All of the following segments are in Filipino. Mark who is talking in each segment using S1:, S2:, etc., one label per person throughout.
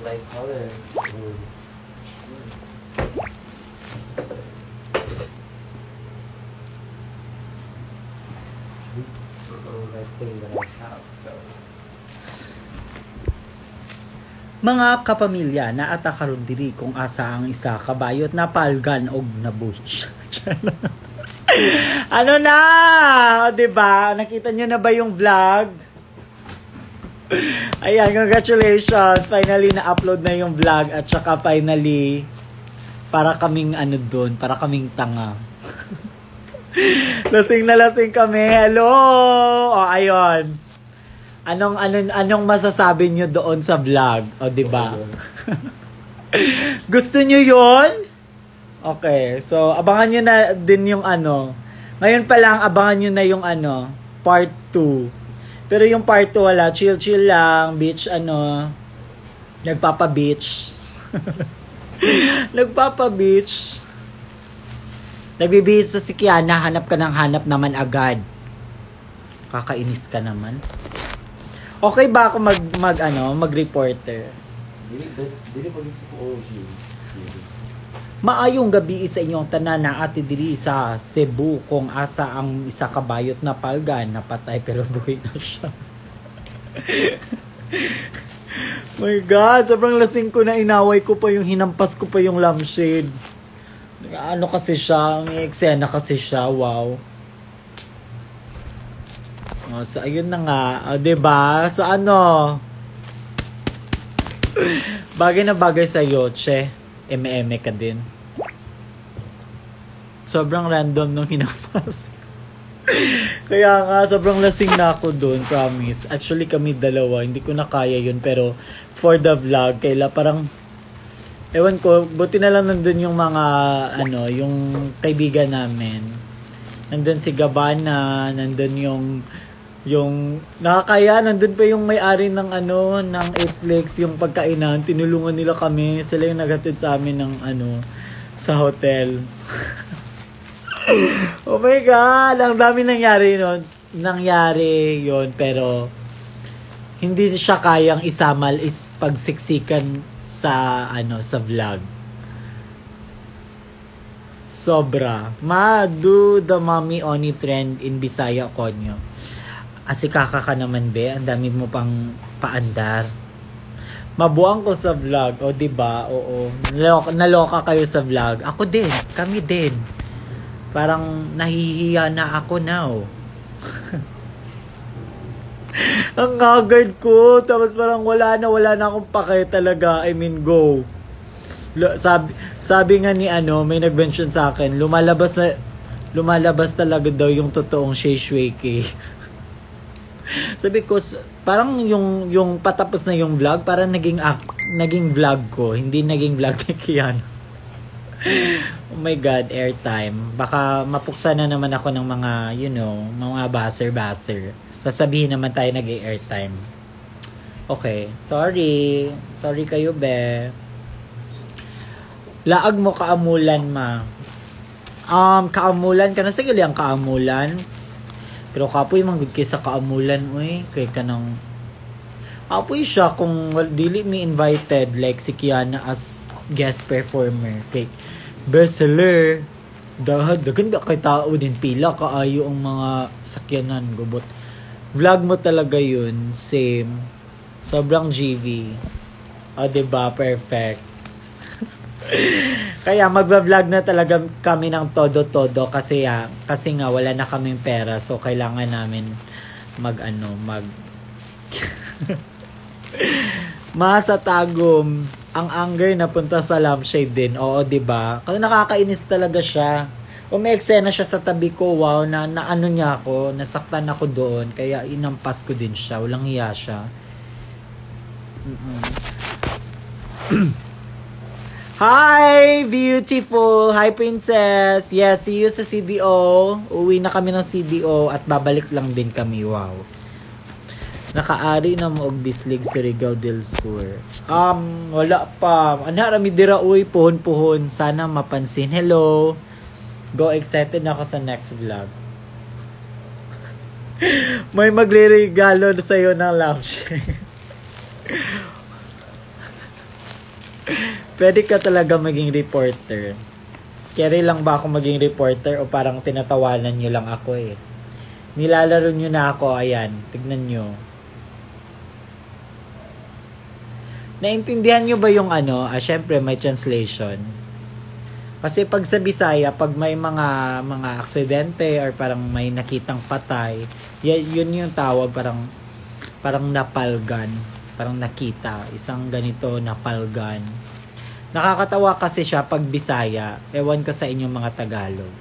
S1: Light colors. This is all that thing that I have. So.
S2: Mga kapamilya, naata karon diri kung asa ang isa kabayot na palgan og nabuhis. Ano na? O, diba? Nakita nyo na ba yung vlog? Ayan, congratulations. Finally, na-upload na yung vlog. At saka finally, para kaming ano dun, para kaming tanga. Lasing na lasing kami. Hello! O, ayun. Anong masasabi nyo doon sa vlog? O, diba? Gusto nyo yun? Okay, so abangan nyo na din yung ano. Ngayon pa lang, abangan nyo na yung ano, part 2. Pero yung part 2 wala, chill lang, beach nagpapa-beach. Nagpapa-beach. Nagbe-beach sa si Kiana, hanap ka ng hanap naman agad. Kakainis ka naman. Okay ba ako mag-reporter?
S1: Dili mag-isip ko
S2: Maayong gabi sa inyong tanan na ati diri sa Cebu kung asa ang isa kabayot na palgan napatay pero buhay na siya. My God, sobrang lasing ko na inaway ko pa yung hinampas ko pa yung lampshade. Ano kasi siya, may eksena kasi siya, wow. So ayun na nga, diba? So ano? Bagay na bagay sa Yoche. Eme ka din. Sobrang random nung hinampas. Kaya nga, sobrang lasing na ako doon, promise. Actually, kami dalawa. Hindi ko na kaya yun. Pero, for the vlog, kaila parang, ewan ko, buti na lang nandun yung mga, yung kaibigan namin. Nandun si Gabana, nandun yung nakakaya, nandun pa yung may-ari ng ng Netflix, yung pagkainan, tinulungan nila kami, sila yung naghatid sa amin ng sa hotel. Oh my God, ang dami nangyari yon, pero hindi siya kayang isamal is pagsiksikan sa sa vlog. Sobra. Do the mommy only trend in Bisaya Konyo. Asikaka ka naman be, ang dami mo pang paandar. Mabuang ko sa vlog, o diba? Oo. Naloka kayo sa vlog. Ako din, kami din. Parang nahihiya na ako now. Ang haggard ko, tapos parang wala na akong pake talaga. I mean, go. Sabi nga ni may nag-mention sa akin, lumalabas talaga daw yung totoong Shay Shweke. Sabi ko, parang yung patapos na yung vlog, parang naging vlog ko, hindi naging vlog ni Kiana. Oh my God, airtime. Baka mapuksa na naman ako ng mga, mga baser. Sasabihin naman tayo nag-airtime. Okay, sorry. Sorry kayo, be. Laag mo kaamulan, ma. Kaamulan ka na. Sige lang, kaamulan. Pero kapoy manggod kay sa kaamulan, uy. Kay ka nang... Kapoy siya kung dili me invited, like si Kiana as guest performer. Kay bestseller. Dagan ka kay tao din. Pila kaayo ang mga sakyanan. Gubot. Vlog mo talaga yun. Same. Sobrang GV. O, diba? Perfect. Kaya magba-vlog na talaga kami ng todo-todo kasi nga wala na kaming pera, so kailangan namin Masa Tagum, ang anger napunta sa lampshade din. Oo, 'di ba? Kasi nakakainis talaga siya. May eksena siya sa tabi ko, wow, na niya ako, nasaktan ako doon, kaya inampas ko din siya. Walang hiya siya. Hi, beautiful! Hi, princess! Yes, see you sa CDO. Uwi na kami ng CDO at babalik lang din kami. Wow. Nakaari na mo og bislig sa Surigao del Sur. Wala pa. Rami dira, uy, puhon-puhon. Sana mapansin. Hello! Go, excited na ako sa next vlog. May magre-regalo sa'yo ng lampshade. Pwede ka talaga maging reporter. Carry lang ba ako maging reporter o parang tinatawanan nyo lang ako eh? Nilalaro nyo na ako, ayan. Tignan nyo. Naintindihan nyo ba yung ano? Syempre may translation. Kasi pag sa Bisaya, pag may mga aksidente or parang may nakitang patay, yun yung tawag parang napalgan. Parang nakita. Isang ganito napalgan. Nakakatawa kasi siya pag Bisaya. Ewan ko sa inyong mga Tagalog.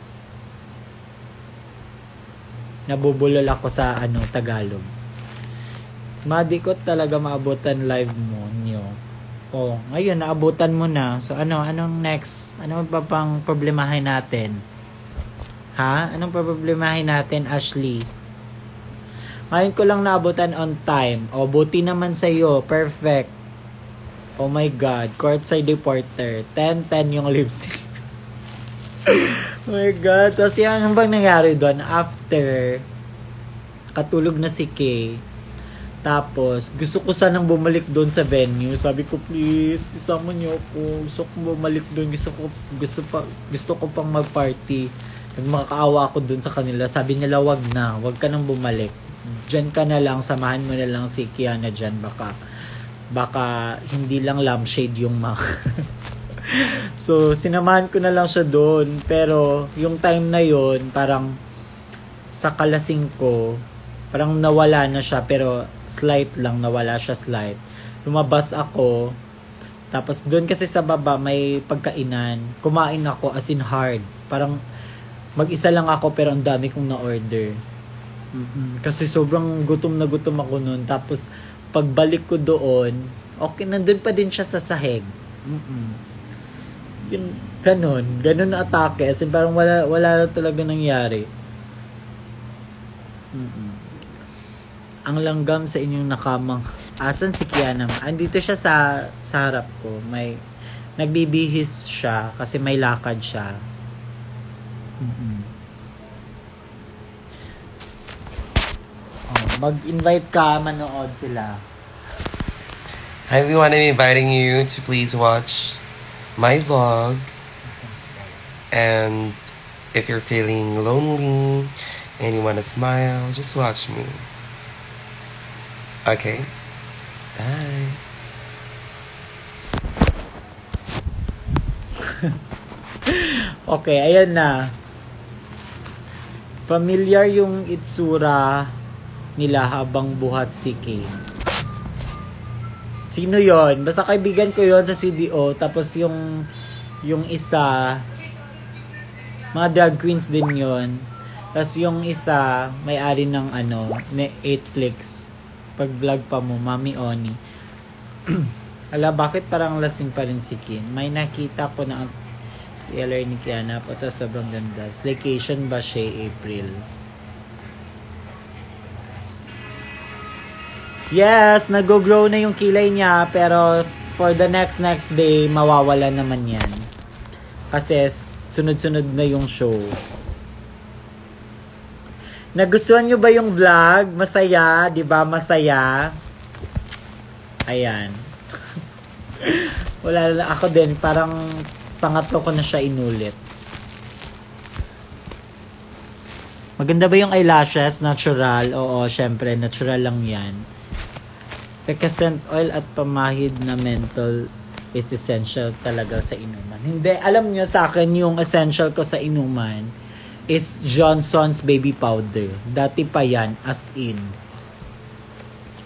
S2: Nabubulol ako sa Tagalog. Madikot talaga maabutan live mo nyo. Oh, ngayon naabutan mo na. So anong next? Ano pa pang problemahin natin? Ha? Anong problemahin natin, Ashley? Ngayon ko lang naabutan on time. Oh, buti naman sa iyo. Perfect. Oh my God. Courtside reporter. 10-10 yung lipstick. Oh my God. Tapos yan, ano bang nangyari doon? After, katulog na si Kay. Tapos, gusto ko sanang bumalik doon sa venue. Sabi ko, please, isama niyo ako. Gusto ko bumalik doon. Gusto ko pang mag-party. Nagmakaawa ako doon sa kanila. Sabi nila, wag na. Wag ka nang bumalik. Diyan ka na lang. Samahan mo na lang si Kiana dyan. Baka hindi lang lampshade yung So, sinamahan ko na lang siya doon. Pero, yung time na yon parang sa kalasing ko, parang nawala na siya. Pero, slight lang. Nawala siya slight. Lumabas ako. Tapos, doon kasi sa baba, may pagkainan. Kumain ako as in hard. Parang, mag-isa lang ako pero ang dami kong na-order. Kasi sobrang gutom na gutom ako noon. Tapos, pagbalik ko doon, okay, nandun pa din siya sa sahig. Yun, ganun na atake. As in, parang wala na talaga nangyari. Ang langgam sa inyong nakamang. Asan si Kiana? Andito siya sa harap ko. Nagbibihis siya kasi may lakad siya. Mag-invite ka, manood sila.
S3: Hi everyone, I'm inviting you to please watch my vlog. And if you're feeling lonely and you want to smile, just watch me. Okay? Bye.
S2: Okay, ayan na. Familiar yung itsura nila habang buhat si Kay. Sino yon? Basta kaibigan ko yon sa CDO. Tapos yung isa, mga drag queens din yon. Tapos yung isa, may-ari ng 8flix. Pag-vlog pa mo, Mami Oni. Ala, bakit parang lasing pa rin si Kim? May nakita ko na trailer ni Kiana po. Tapos sobrang ganda. Staycation ba siya April? Yes, nag-grow na yung kilay niya, pero for the next day, mawawala naman yan. Kasi sunod-sunod na yung show. Nagustuhan nyo ba yung vlog? Masaya, di ba? Masaya. Ayan. Wala na ako din, parang pangatlo ko na siya inulit. Maganda ba yung eyelashes? Natural? Oo, syempre, natural lang yan. Pecascent oil at pamahid na menthol is essential talaga sa inuman. Hindi, alam nyo sa akin yung essential ko sa inuman is Johnson's baby powder. Dati pa yan, as in.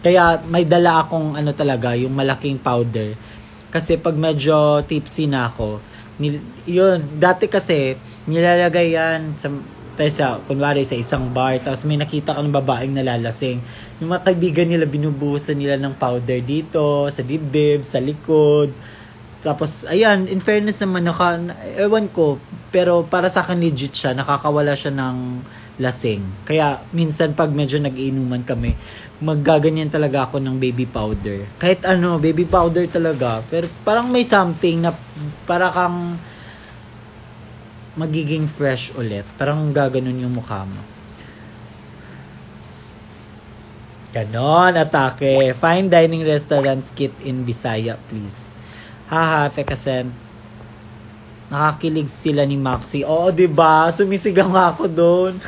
S2: Kaya may dala akong talaga, yung malaking powder. Kasi pag medyo tipsy na ako, yun, dati kasi nilalagay yan sa kunwari sa isang bar, tapos may nakita kang babaeng nalalasing. Yung mga kaibigan nila, binubuhusan nila ng powder dito, sa dibdib, sa likod. Tapos, ayan, in fairness naman, ewan ko, pero para sa akin legit siya, nakakawala siya ng lasing. Kaya, minsan pag medyo nag-iinuman kami, maggaganyan talaga ako ng baby powder. Kahit baby powder talaga. Pero parang may something na para kang magiging fresh ulit. Parang gaganon yung mukha mo. Ganon, atake. Fine dining restaurants kit in Bisaya, please. Haha, Fekasen. Nakakilig sila ni Maxi. Oo, diba? Sumisigaw nga ako doon.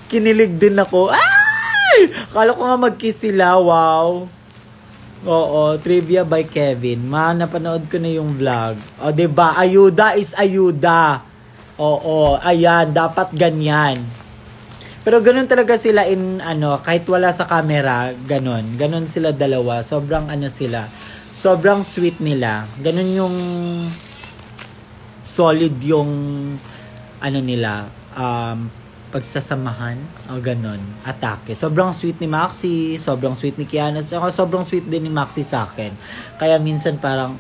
S2: Kinilig din ako. Ay! Akala ko nga mag-kiss sila. Wow. Oo, trivia by Kevin. Napanood ko na yung vlog. O, diba? Ayuda is ayuda. Oo, ayan. Dapat ganyan. Pero ganun talaga sila kahit wala sa camera, ganun. Ganun sila dalawa. Sobrang sila. Sobrang sweet nila. Ganun yung solid yung nila pagsasamahan o ganun, atake. Sobrang sweet ni Maxi, sobrang sweet ni Kiana, sobrang sweet din ni Maxi sa akin. Kaya minsan parang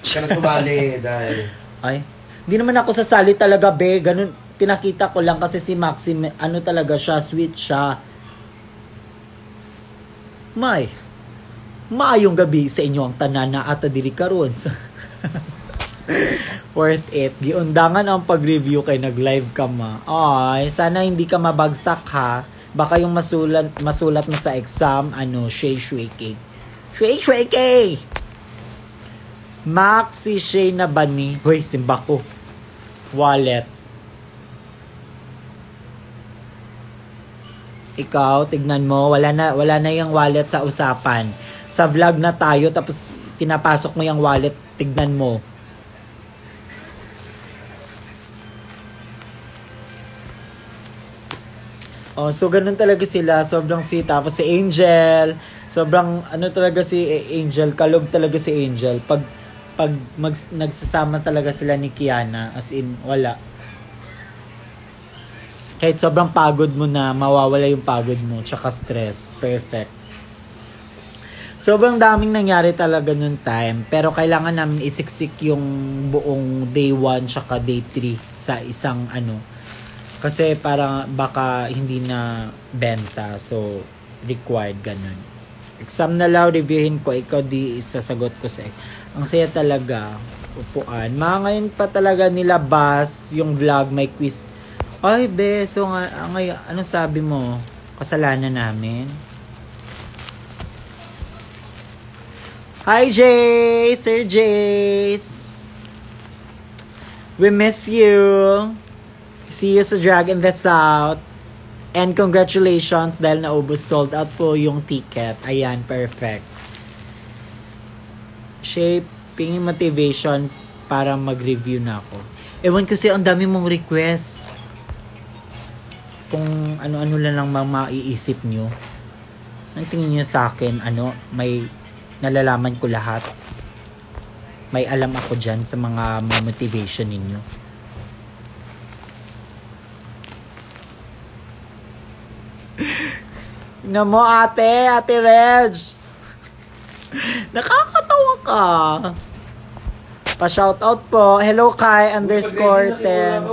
S3: Ka na sumali dahil
S2: ay, hindi naman ako sasali talaga, be. Ganun, pinakita ko lang kasi si Maxi, talaga siya, sweet siya. Maayong gabi sa inyo ang tanan na ata diri karon. Worth it. Giundangan ang pag-review kay nag-live ka ma. Ay, sana hindi ka mabagsak ha. Baka yung masulat mo sa exam, shui cake. Shui cake! Maxi Shay na ba ni? Hoy, simba ko. Wallet. Ikaw, tignan mo, wala na yung wallet sa usapan. Sa vlog na tayo, tapos pinapasok mo yung wallet, tignan mo. Oh, so ganun talaga sila, sobrang sweet. Tapos si Angel, sobrang talaga si Angel, kalog talaga si Angel. Pag nagsasama talaga sila ni Kiana, as in, wala. Kahit sobrang pagod mo na, mawawala yung pagod mo, tsaka stress. Perfect. Sobrang daming nangyari talaga noon time, pero kailangan namin isiksik yung buong day 1 tsaka day 3 sa isang kasi para baka hindi na benta, so required ganun. Exam na lang, reviewin ko, ikaw di isasagot ko sa ang saya talaga, upuan. Ngayon pa talaga nilabas yung vlog, may quiz. Ay, be, so ngayon, anong sabi mo? Kasalanan namin? Hi, Jace! Sir Jace! We miss you! See you sa Drag in the South. And congratulations dahil naubos, sold out po yung ticket. Ayan, perfect. Shaping motivation para mag-review na ako. Ewan kasi ang dami mong request. Kung ano-ano lang maiisip nyo. Ang tingin nyo sa akin, may nalalaman ko lahat. May alam ako dyan sa mga motivation ninyo. Na mo, ate Reg. Nakakatawa ka. Pa-shoutout po. Hello Kai _tens.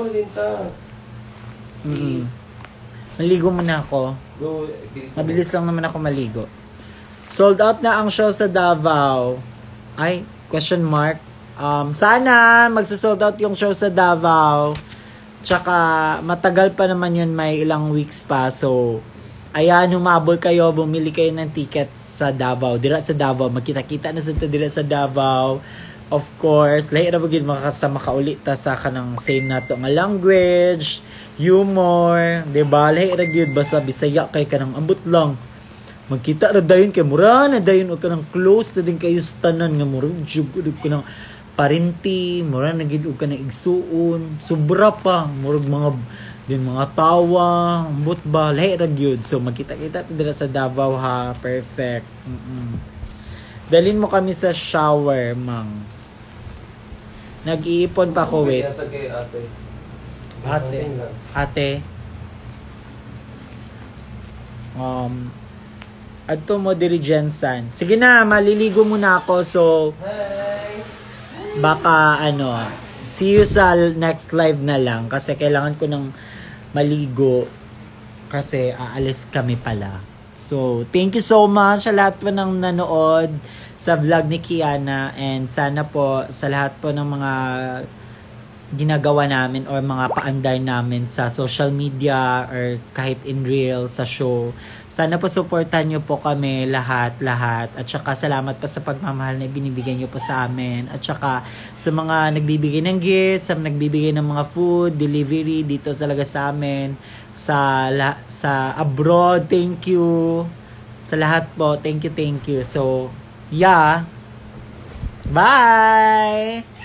S2: Maligo muna ako. Mabilis lang naman ako maligo. Sold out na ang show sa Davao. Ay, question mark. Sana magsa-sold out yung show sa Davao. Tsaka matagal pa naman yun, may ilang weeks pa. So, ayan, humabol kayo, bumili kayo ng ticket sa Davao. Dira sa Davao, magkita-kita na sa dira sa Davao. Of course, lahi na bagin makakasama kaulit ta sa kanang same nato nga language, humor, diba? Lahi ra gyud basta Bisaya kay kanang ambot lang. Magkita ra dayon kay mura na dayon og kanang close na din kayo sa tanan nga mura jud ko nang parenti, mura na gid og kanang igsuon, sobra pa, murag mga tawa, ambot ba, lahi ra gyud. So magkita-kita dira sa Davao ha, perfect. Dalin mo kami sa shower, mang. Nag-iipon pa ko, wait. Ate. Adto mo diri Jensen. Sige na, maliligo muna ako. So, baka see you sa next live na lang. Kasi kailangan ko ng maligo. Kasi aalis kami pala. So, thank you so much sa lahat po ng nanood sa vlog ni Kiana, and sana po sa lahat po ng mga ginagawa namin or mga paandar namin sa social media or kahit in real sa show. Sana po supportan nyo po kami lahat. At saka salamat pa sa pagmamahal na binibigay nyo po sa amin. At saka sa mga nagbibigay ng gifts, sa nagbibigay ng mga food, delivery dito talaga sa amin. Sa abroad, thank you. Sa lahat po, thank you. So, yeah. Bye!